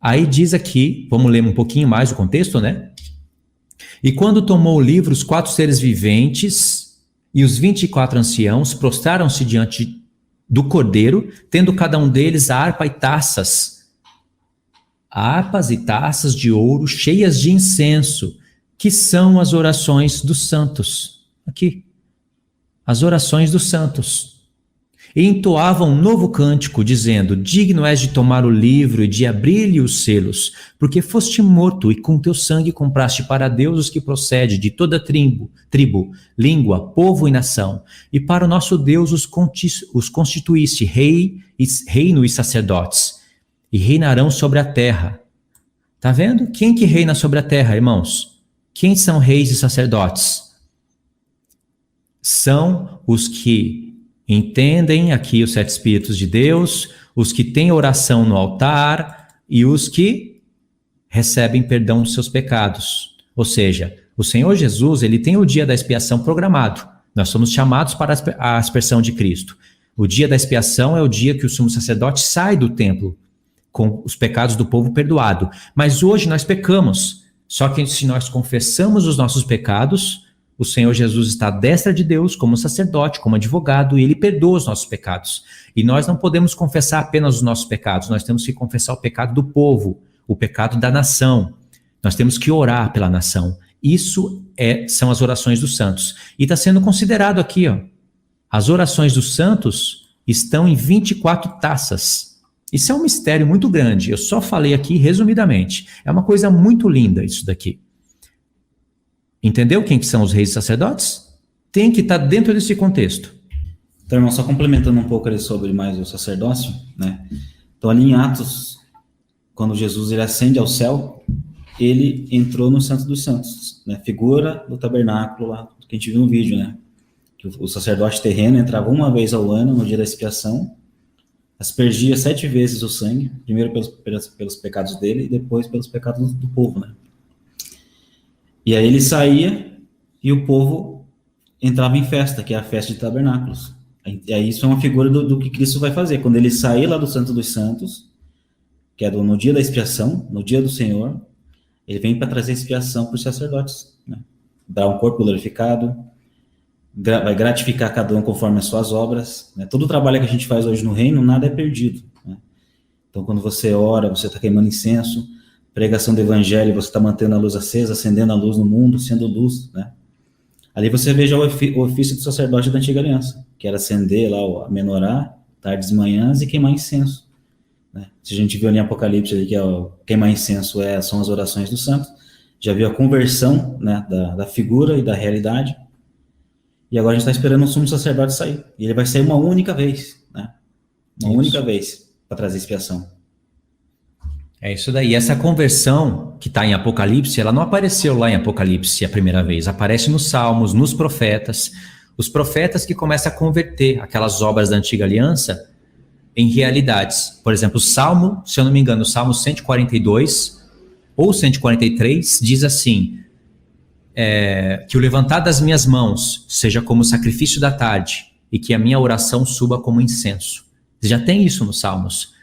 Aí diz aqui, vamos ler um pouquinho mais o contexto, né? E quando tomou o livro, os 4 seres viventes e os 24 anciãos prostraram-se diante do Cordeiro, tendo cada um deles a harpa e taças. Harpas e taças de ouro cheias de incenso, que são as orações dos santos. Aqui, as orações dos santos. E entoavam um novo cântico, dizendo: digno és de tomar o livro e de abrir-lhe os selos, porque foste morto e com teu sangue compraste para Deus os que procedem de toda tribo, língua, povo e nação. E para o nosso Deus os constituíste reino e sacerdotes, e reinarão sobre a terra. Tá vendo? Quem que reina sobre a terra, irmãos? Quem são reis e sacerdotes? São os que entendem aqui os 7 espíritos de Deus, os que têm oração no altar e os que recebem perdão dos seus pecados. Ou seja, o Senhor Jesus, ele tem o dia da expiação programado. Nós somos chamados para a aspersão de Cristo. O dia da expiação é o dia que o sumo sacerdote sai do templo com os pecados do povo perdoado. Mas hoje nós pecamos. Só que se nós confessamos os nossos pecados, o Senhor Jesus está à destra de Deus como sacerdote, como advogado, e ele perdoa os nossos pecados. E nós não podemos confessar apenas os nossos pecados, nós temos que confessar o pecado do povo, o pecado da nação. Nós temos que orar pela nação. Isso são as orações dos santos. E está sendo considerado aqui, ó, as orações dos santos estão em 24 taças. Isso é um mistério muito grande. Eu só falei aqui resumidamente. É uma coisa muito linda isso daqui. Entendeu quem que são os reis e sacerdotes? Tem que estar dentro desse contexto. Então, irmão, só complementando um pouco ali sobre mais o sacerdócio, né? Então, ali em Atos, quando Jesus ele ascende ao céu, ele entrou no Santo dos Santos, né? Figura do tabernáculo lá, que a gente viu no vídeo, né? Que o sacerdote terreno entrava uma vez ao ano, no dia da expiação, aspergia 7 vezes o sangue, primeiro pelos pecados dele e depois pelos pecados do povo, né? E aí ele saía e o povo entrava em festa, que é a festa de tabernáculos. E aí isso é uma figura do que Cristo vai fazer. Quando ele sair lá do Santo dos Santos, que é no dia da expiação, no dia do Senhor, ele vem para trazer expiação para os sacerdotes, né? Dar um corpo glorificado, vai gratificar cada um conforme as suas obras, né? Todo o trabalho que a gente faz hoje no reino, nada é perdido, né? Então, quando você ora, você está queimando incenso, pregação do evangelho, você está mantendo a luz acesa, acendendo a luz no mundo, sendo luz, né? Ali você veja o ofício do sacerdote da antiga aliança, que era acender lá a menorá, tardes e manhãs, e queimar incenso, né? Se a gente viu ali em Apocalipse, ali, que queimar incenso são as orações dos santos, já viu a conversão, né, da figura e da realidade. E agora a gente está esperando o sumo sacerdote sair. E ele vai sair uma única vez, né? Uma única vez para trazer expiação. É isso daí. Essa conversão que está em Apocalipse, ela não apareceu lá em Apocalipse a primeira vez. Aparece nos Salmos, nos profetas. Os profetas que começam a converter aquelas obras da antiga aliança em realidades. Por exemplo, o Salmo, se eu não me engano, o Salmo 142 ou 143 diz assim... que o levantar das minhas mãos seja como sacrifício da tarde e que a minha oração suba como incenso. Já tem isso nos Salmos.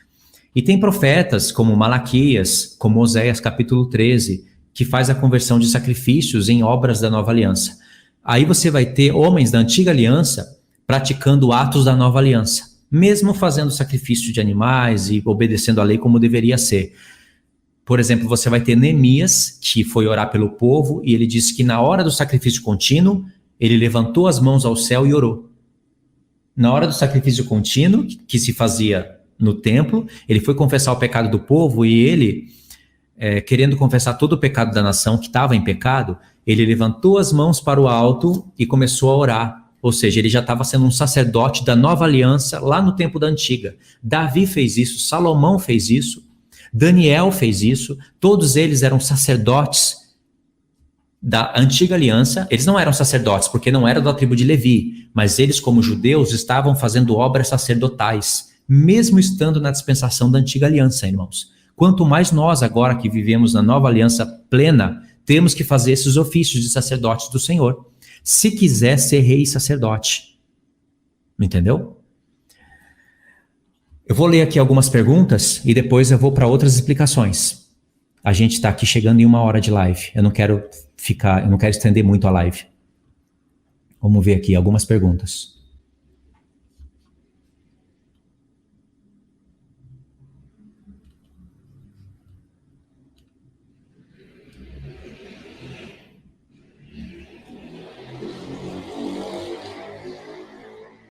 E tem profetas como Malaquias, como Oséias capítulo 13, que faz a conversão de sacrifícios em obras da nova aliança. Aí você vai ter homens da antiga aliança praticando atos da nova aliança, mesmo fazendo sacrifício de animais e obedecendo a lei como deveria ser. Por exemplo, você vai ter Neemias, que foi orar pelo povo, e ele disse que na hora do sacrifício contínuo, ele levantou as mãos ao céu e orou. Na hora do sacrifício contínuo, que se fazia no templo, ele foi confessar o pecado do povo, e ele, querendo confessar todo o pecado da nação que estava em pecado, ele levantou as mãos para o alto e começou a orar. Ou seja, ele já estava sendo um sacerdote da nova aliança lá no tempo da antiga. Davi fez isso, Salomão fez isso, Daniel fez isso, todos eles eram sacerdotes da antiga aliança. Eles não eram sacerdotes porque não eram da tribo de Levi, mas eles, como judeus, estavam fazendo obras sacerdotais, mesmo estando na dispensação da antiga aliança, irmãos. Quanto mais nós, agora que vivemos na nova aliança plena, temos que fazer esses ofícios de sacerdotes do Senhor, se quiser ser rei e sacerdote. Entendeu? Eu vou ler aqui algumas perguntas e depois eu vou para outras explicações. A gente está aqui chegando em 1 hora de live. Eu não quero estender muito a live. Vamos ver aqui algumas perguntas.